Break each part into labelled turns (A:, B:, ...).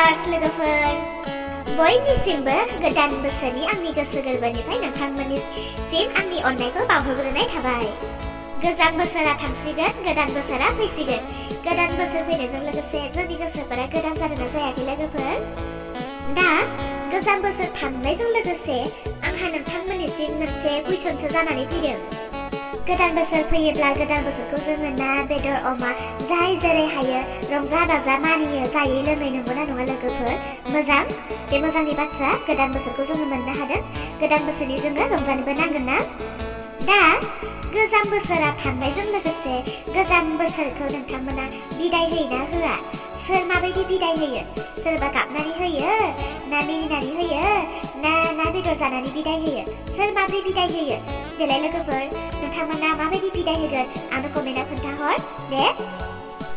A: Viewers लोगोफोर बयनिसिमबो गोदान बोसोरनि आंनि गोसो गोरबोनिफ्राय नोंथांमोननिसिम आंनि अननायखौ बावहरग्रोनाय थाबाय। गोजाम बोसोरा थांसिगोन, गोदान बोसोरा फैसिगोन। गोदान बोसोर फैनायजों लोगोसे जोंनि गोसोफोरा गोदान जादोंना जायाखै लोगोफोर? दा गोजाम बोसोर थांनायजों लोगोसे आंहा नोंथांमोननिसिम मोनसे कुइसनसो जानानै फैदों। गोदान बोसोर फैयोब्ला गोदान बोसोरखौ जोङो ना बेदर अमा जाय जेरै हायो रंजा बाजा मानियो जायै लोङै, नंगौना नङा लोगोफोर? मोजां, बे मोजांनि बाथ्रा। गोदान बोसोरखौ जोङो मोननो हादों, गोदान बोसोरनि जोङो रंजानोबो नांगोन ना? दा गोजाम बोसोरा थांनायजों लोगोसे गोजाम बोसोरखौ नोंथांमोना बिदाय होयोना होआ? सोर माबायदि बिदाय होयो? सोरबा गाबनानै होयो ना मिनिनानै होयो ना बेदर जानानै बिदाय होयो? सोर माबोरै बिदाय होयो? देलाय लोगोफोर, नोंथांमोना माबायदि बिदाय होगोन आंनो कमेन्टआव खोन्थाहर दे।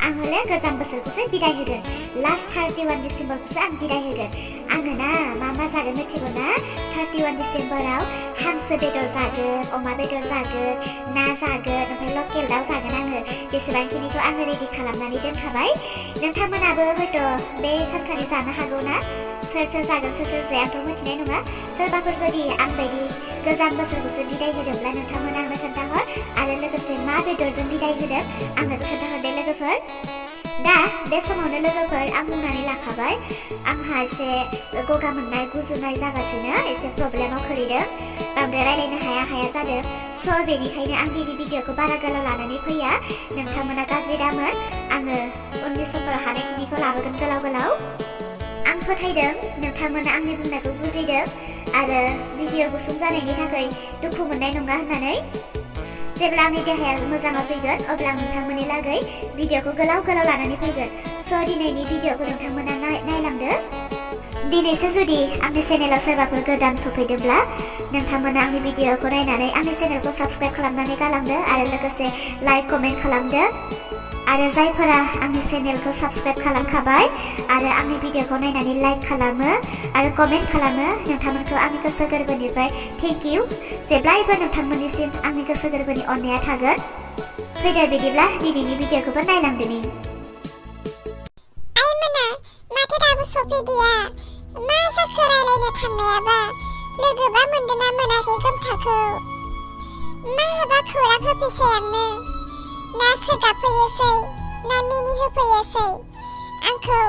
A: आं हले गोजाम बोसोरखौसो बिदाय होगोन, लास्ट 31 डिसेम्बरखौसो आं बिदाय होगोन। आङो ना मा जागोन मिथिगौ ना? 31 डिसेम्बराव हांसो बेदर जागोन, अमा बेदर जागोन, ना जागोन, ओमफ्राय लकेल दाउ जागोन। आङो बेसेबांखिनिखौ आङो रेडि खालामनानै दोनखाबाय। नोंथांमोनाबो हयथ' बे सानखालि जानो हागौ ना? सोर जागोन सोर जाया आंथ' मिथिनाय नङा। सोरबाफोर जुदि आंबायदि गोजाम बोसोरखौसो बिदाय होदोंब्ला नोंथांमोना आंनो खोन्थाहर, आरो लोगोसे मा बेदरजों बिदाय होदों आंनोबो खोन्थाहर दे लोगोफोर। दा बे समावनो लोगोफोर आं बुंनानै लाखाबाय, आंहा एसे गगा मोननाय गुजुनाय जागासिनो, एसे प्रब्लेमाव खोलैदों, बांद्राय रायलायनो हाया जादों। स' बेनिखायनो आं दिनै भिडिअखौ बारा गोलाव लानानै फैया। नोंथांमोना गाज्रि दामोन, आङो उननि समफोराव हानायखिनिखौ लाबोगोन गोलाव। आं फोथायदों नोंथांमोना आंनि बुंनायखौ बुजिदों आरो भिडिअ गुसुं जानायनि थाखाय दुखु मोननाय नङा होननानै। जेब्ला आंनि देहाया मोजाङाव फैगोन अब्ला आं नोंथांमोननि लागै भिडिअखौ गोलाव लानानै फैगोन। स' दिनैनि भिडिअखौ नोंथांमोना नायलांदो। दिनैसो जुदि आंनि चेनेलाव सोरबाफोर गोदान सफैदोंब्ला नोंथांमोना आंनि भिडिअखौ नायनानै आंनि चेनेलखौ साबस्क्राइब खालामनानै गालांदो आरो लोगोसे लाइक कमेन्ट खालामदो। आरो जायफोरा आंनि चेनेलखौ साबस्क्राइब खालामखाबाय आरो आंनि भिडिअखौ नायनानै लाइक खालामो आरो कमेन्ट खालामो, नोंथांमोनखौ आंनि गोसो गोरबोनिफ्राय थेंक इउ। जेब्लायबो नोंथांमोननिसिम आंनि गोसो गोरबोनि अननाया थागोन। फैदो बिदिब्ला दिनैनि भिडिअखौबो नायलांदोनि।
B: आइमोना माथो दाबो सफैदिया? मा जाखो रायलायनो थांनायाबा? लोगोबा मोनदोंना मोनाखै गोमथाखौ? मा हाबा खौरां होफैसै ना सोगाबफैयोसै ना मिनि होफैयोसै? आंखौ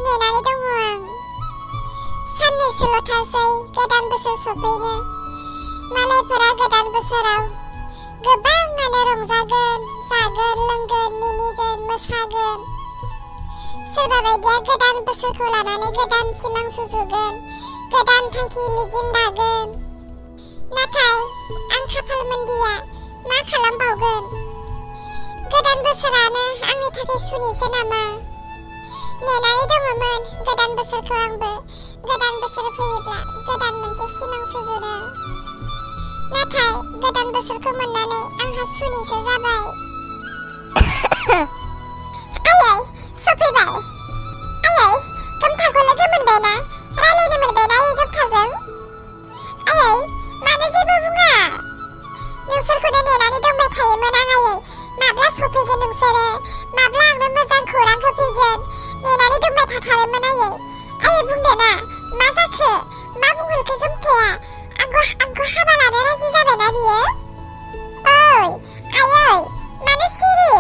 B: नेनानै दङ आं। साननैसोल' थासै गोदान बोसोर सफैनो। मालायफोरा गोदान बोसोराव गोबाङानो रंजागोन, जागोन, लोंगोन, मिनिगोन, मोसागोन। सोरबा बायदिया गोदान बोसोरखौ लानानै गोदान सिमां सुजुगोन, गोदान थांखि मिजिं दागोन। नाथाय आं खाफाल मोनदिया मा खालामबावगोन? गोदान बोसोरानो आंनि थाखाय सुनिसो नामा? नेनानै दङमोन गोदान बोसोरखौ आंबो, गोदान बोसोर फैयोब्ला गोदान मोनसे सिमां सुजुनो। नाथाय गोदान बोसोरखौ मोननानै आंहा सुनिसो जाबाय। आयै सफैबाय। आयै गोमथाखौ लोगो मोनबायना? रायलायनो मोनबायना गोमथाजों? आयै मानो जेबो बुङा? नोंसोरखौनो नेनानै दंबाय थायोमोन आं आयै। माब्ला सफैगोन नोंसोरो? माब्ला आंनो मोजां खौरां होफैगोन? नेनानै दंबाय थाथारोमोन आयै। आयै बुंदो ना, मा जाखो? मा बुंहरखो गोमथाया? आंखौ हाबा लानो राजि जाबायना बियो? ओइ आयै मानो सिरि?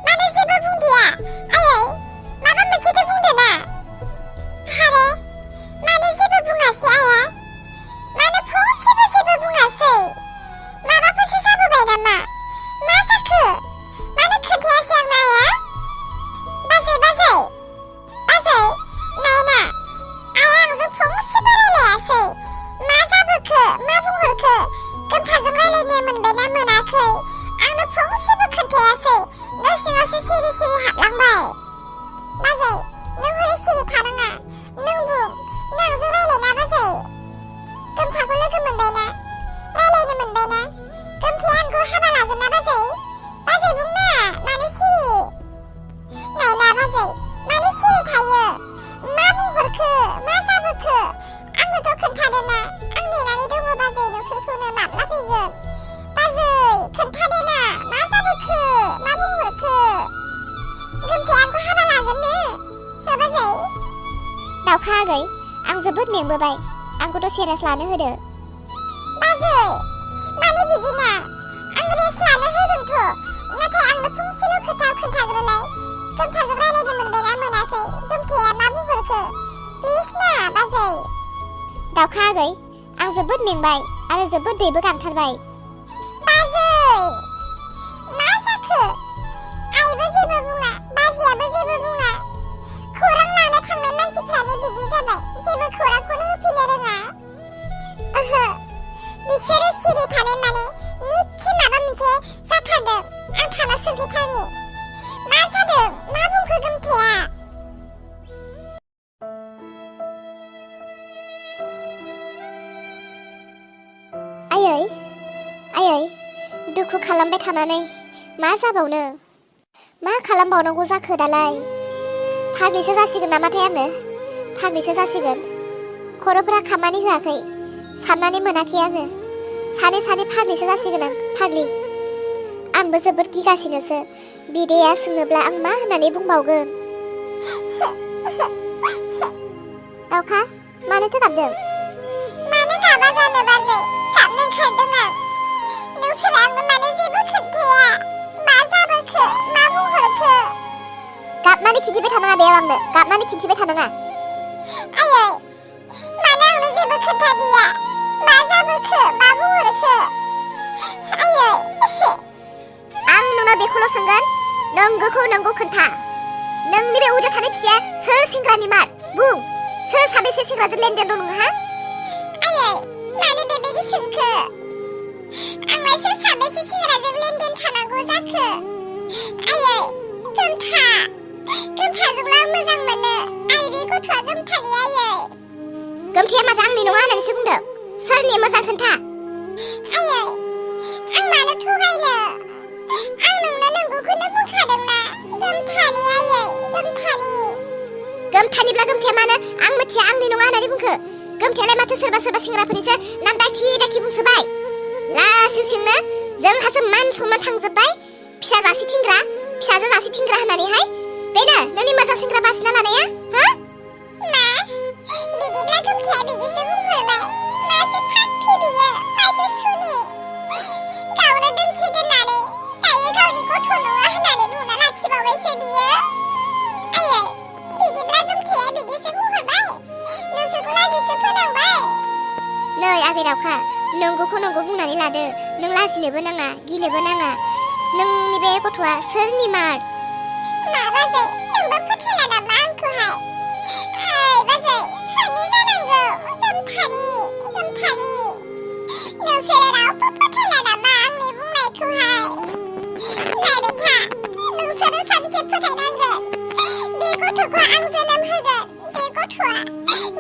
B: मानो जेबो बुंदिया? आयै माबा मोनसेथ' बुंदो ना? हारे मानो जेबो बुङासै आया? मानो फंसेबो जेबो बुङासै? माबाफोरसो जाबोबाय नामा? मा जाखो? मानो खोन्थायासै आंनो आया? बाजै नायना आया आंजों फंसेबो रायलायासै। मा जाबोखो? मा बुंहरखो? गोमथाजों रायलायनो मोनबायना मोनाखै? आंनो फंसेबो खोन्थायासै। न' सिङावसो सिरि हाबलांबाय। बाजै नों हले सिरि थानाङा, नों बुं, नों आंजों रायलायना बाजै? गोमथाखौ लोगो मोनबायना? रायलायनो मोनबायना? गोमथाया आंखौ हाबा लागोन ना बाजै? बाजै बुंना, मानो सिरि? नायना बाजै मानो सिरि थायो? मा बुंहरखो? मा जाबोखो? आंनोथ' खोन्थादो ना। आं नेनानै दङ बाजै नोंसोरखौनो माब्ला फैगोन? बाजै खोन्थादो ना, मा जाबोखो? मा बुंहरखो? गोमथाया आंखौ हाबा लागोननो? हो बाजै?
A: आगै आं जोबोद मेंबोबाय आंखौ दसे रेस्ट लानो होदो
B: बाजै मानो बिदिना आं रेस्ट लानो होगोनथ' नाथाय आंनो फंसेल' खोथा खोन्थाग्रोलाय गोमथाजों रायलायनो मोनबायना मोनाखै गोमथाया मा बुंहरखो प्लिज ना बाजै
A: दावखा आगै आं जोबोद मेंबाय आरो जोबोद दैबो गांथारबाय
B: बाजै मा जाखो आइबो जेबो बुङा बाजैयाबो जेबो बुङा खौरां लानो थांनाय मानसिफ्रानो बिदि जाबाय जेबो खौरांखौनो होफैनो रोङा ओहो बिसोरो सिरि थानाय माने निस्सय माबा मोनसे जाथारदों आं थाना सोंफैथारनि मा जादों मा बुंखो गोमथाया
A: आयै दुखु खालामबाय थानानै मा जाबावनो मा खालामबावनांगौ जाखो दालाय फाग्लिसो जासिगोन नामाथाय आङो फाग्लिसो जासिगोन खर'फोरा खामानि होआखै साननानै मोनाखै आङो सानै फाग्लिसो जासिगोन आं फाग्लि आंबो जोबोद गिगासिनोसो बिदैया सोङोब्ला आं मा होननानै बुंबावगोन दावखा मानोथो गाबदों
B: मानो गाबा जानो बाजै गाबनो ओंखारदों आं नोंसोर आंनो मानो जेबो खोन्थाया मा जाबोखो मा बुंहरखो
A: गाबनानै खिन्थिबाय थानाङा बेयाव आंनो गाबनानै खिन्थिबाय थानाङा
B: आयै मानो आंनो जेबो खोन्थादिया मा जाबोखो मा बुंहरखो आयै
A: आं नोंनाव बेखौल' सोंगोन नंगौखौ नंगौ खोन्था नोंनि बे उदैयाव थानाय फिसाया सोर सेंग्रानि मार बुं सोर साबेसे सेंग्राजों लेनदेन दं नोंहा
B: आयै मानो बेबायदि सोंखो आंलाय सोर साबेसे सेंग्राजों लेनदेन थानांगौ जाखो आयै गोमथाजोंल' आं मोजां मोनो आरो बे गथ'आ गोमथानि आयै
A: गोमथाया माथो आंनि नङा होननानैसो बुंदों सोरनि मोजां खोन्था
B: आयै आं मानो थगायनो आं नोंनो नंगौखौनो बुंखादोंना गोमथानि आयै
A: गोमथानिब्ला गोमथाया मानो आं मिथिया आंनि नङा होननानै बुंखो गोमथायालाय माथो सोरबा सेंग्राफोरनिसो नाम दाखि बुंसोबाय लासिंसिंनो जोंहासो मान सनमान थांजोब्बाय फिसाजो जासिथिंग्रा होननानैहाय बेनो नोंनि मोजां सेंग्रा बासिना लानाया हा
B: मा बिदिब्ला गोमथाया बिदिसो बुंहरबाय मासो फाखि बियो मासो सुनि गावनो दोनसे दोननानै दायो गावनि गथ' नङा होननानै बुंना लाखिबावबायसो बियो आयै बिदिब्ला गोमथाया बिदिसो बुंहरबाय नोंसोरखौ लाजिसो फोनांबाय
A: नै आगै दावखा नंगौखौ नंगौ बुंनानै लादो नों लाजिनोबो नाङा गिनोबो नाङा नोंनि बे गथ'आ सोरनि मार
B: मा बाजै नोंबो फोथायला नामा आंखौहाय ओइ बाजै सोरनि जानांगौ गोमथानि नोंसोरो रावबो फोथायला नामा आंनि बुंनायखौहाय नायबाय था नोंसोरो सानसे फोथायनांगोन बे गथ'खौ आं जोनोम होगोन बे गथ'आ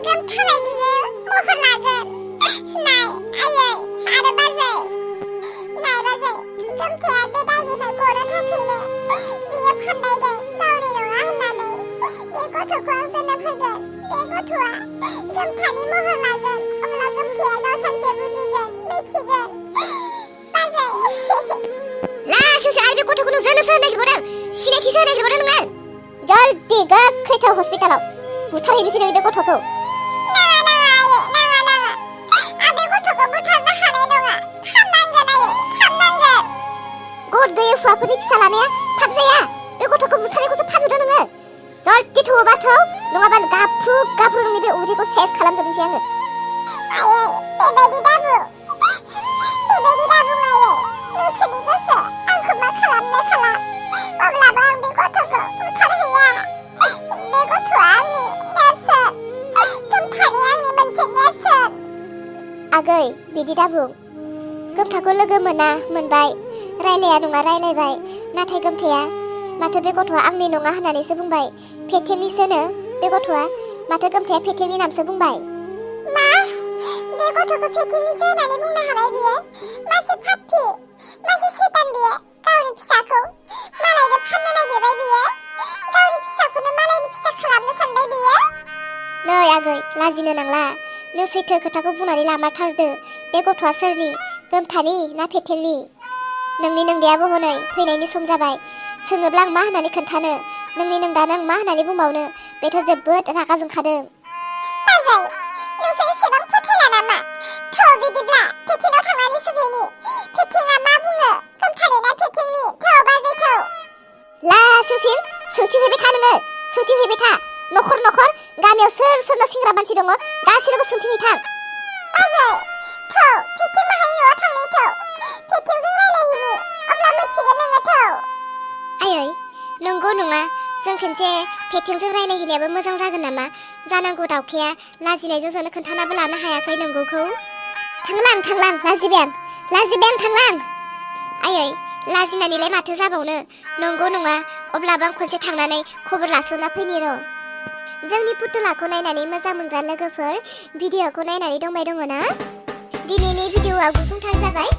B: गोमथा बायदिनो महर लागोन नाय आयै आरो बाजै नाय बाजै गोमथाया बे दायनिफ्राय गनो थाखायनो बियो फानदायदों गावनि नङा होननानै बे गथ'खौ आं जोनोम होगोन बे गथ'आ गोमथानि महर लागोन अब्ला गोमथाया गाव सानसे बुजिगोन मिथिगोन बाजै
A: लासैसो आरो बे गथ'खौ नों जोनोमसो होनो नागिरबावदों सिनायथिसो होनो नागिरबावदों नोङो जल्दि गोख्रैथौ हस्पिटालाव बुथारहैनोसै नों बे गथ'खौ
B: नाङा आयै नाङा आं बे गथ'खौ बुथारनो हानाय नङा खामनांगोन आयै खामनांगोन
A: गद गैयै हौवाफोरनि फिसा लानाया थाब जाया बे गथ'खौ बुथारनायखौसो फानहरदों नोङो जल्दि थौबा थौ नङाबा गाफ्रु नोंनि बे उदैखौ सेस खालामजोबनोसै आङो
B: आयै बेबायदि दाबुं आयै नोंसोरनि गोसो आंखौ मा खालामनो खालाम अब्लाबो आं बे गथ'खौ बुथारहैया बे गथ'आ आंनि नेरसोन गोमथानि आंनि मोनसे नेरसोन
A: आगै बिदि दाबुं गोमथाखौ लोगो मोनबाय रायलाया नङा रायलायबाय नाथाय गोमथाया माथो बे गथ'आ आंनि नङा होननानैसो बुंबाय फेथेंनिसोनो बे गथ'आ माथो गोमथाया फेथेंनि नामसो बुंबाय
B: मा बे गथ'खौ फेथेंनिसो होननानै बुंनो हाबाय बियो मासे फाफि मासे सैतान बियो गावनि फिसाखौ मालायनो फाननो नागिरबाय बियो गावनि फिसाखौनो मालायनि फिसा खालामनो सानबाय बियो
A: नै आगै लाजिनो नांला नों सैथो खोथाखौ बुंनानै लामारथारदो बे गथ'आ सोरनि गोमथानि ना फेथेंनि नोंनि नोंदायाबो हनै फैनायनि सम जाबाय सोङोब्ला आं मा होननानै खोन्थानो नोंनि नोंदानो आं मा होननानै बुंबावनो बेथ' जोबोद रागा जोंखादों
B: आयै नोंसोर एसेबां फोथायला नामा थ' बिदिब्ला पेकिंआव थांनानै सोंहैनि पेकिंआ मा बुङो खोन्थादो ना पेकिंनि थ' बाजै थ'
C: ला सुसिल सोंथि हैबाय था नोङो सोंथि हैबाय था नखर नखर गामियाव सोर सोरनाव सेंग्रा मानसि दङ गासैनोबो सोंथि हैथां
B: बाजै थ' पेकिं माहायाव थांनि थ' पेकिंजों रायलायहैनि अब्ला मिथिगोन नोङो थ'
C: आयै नंगौ नङा जों खनसे पेकिंजों रायलायहैनायाबो मोजां जागोन नामा जानांगौ दावखाया लाजिनायजों जोंनो खोन्थानाबो लानो हायाखै नंगौखौ थांलां लाजिबाय आं थांलां आयै लाजिनानैलाय माथो जाबावनो नंगौ नङा अब्लाबो आं खनसे थांनानै खबर लास्लाबना फैनि र' जोंनि पुतुलाखौ नायनानै मोजां मोनग्रा लोगोफोर भिडिअखौ नायनानै दंबाय दङ ना दिनैनि भिडिअआ गुसुंथार जाबाय